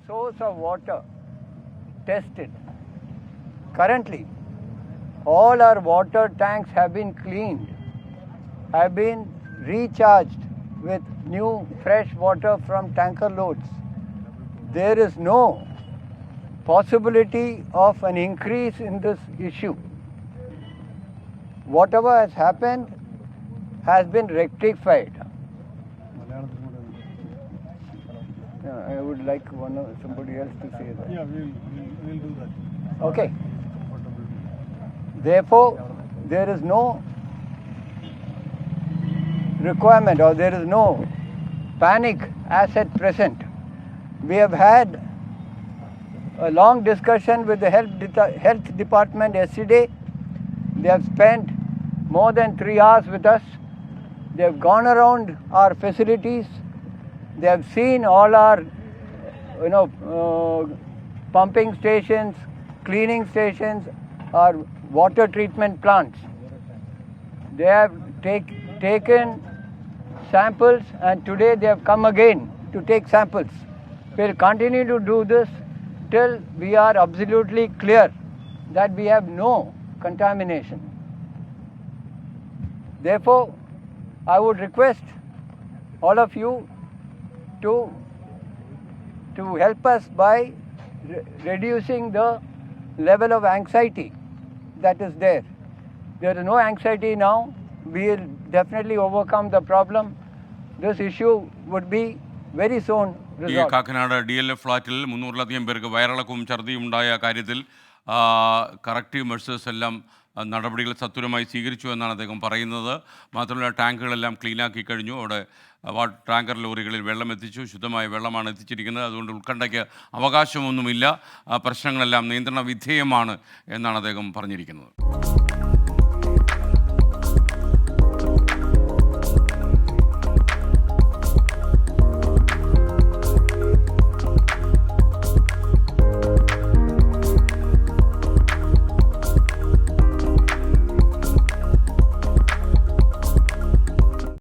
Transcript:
source of water tested. Currently, all our water tanks have been cleaned, have been recharged with new fresh water from tanker loads. There is no possibility of an increase in this issue. Whatever has happened has been rectified. I would like somebody else to say that. Yeah, we'll do that. Okay. Therefore, there is no requirement or there is no panic as at present. We have had a long discussion with the health department yesterday. They have spent more than 3 hours with us. They have gone around our facilities. They have seen all our, pumping stations, cleaning stations, our water treatment plants. They have taken samples, and today they have come again to take samples. We'll continue to do this till we are absolutely clear that we have no contamination. Therefore, I would request all of you to help us by reducing the level of anxiety that is there. There is no anxiety now. We will definitely overcome the problem. This issue would be very soon ഈ resolved. Kakkanad DLF ഫ്ലാറ്റിൽ 300-ലധികം പേർക്ക് വയറിളക്കവും ഛർദിയും ഉണ്ടായ കാര്യത്തിൽ corrective measures എല്ലാം നടപടികൾ സത്വരമായി സ്വീകരിച്ചു എന്നാണ് അദ്ദേഹം പറയുന്നത്. മാത്രമല്ല ടാങ്കുകളെല്ലാം ക്ലീനാക്കി കഴിഞ്ഞു. അവിടെ ടാങ്കർ ലോറികളിൽ വെള്ളം എത്തിച്ചു. ശുദ്ധമായ വെള്ളമാണ് എത്തിച്ചിരിക്കുന്നത്. അതുകൊണ്ട് ഉത്കണ്ഠയ്ക്ക് അവകാശമൊന്നുമില്ല. പ്രശ്നങ്ങളെല്ലാം നിയന്ത്രണ വിധേയമാണ് എന്നാണ് അദ്ദേഹം പറഞ്ഞിരിക്കുന്നത്.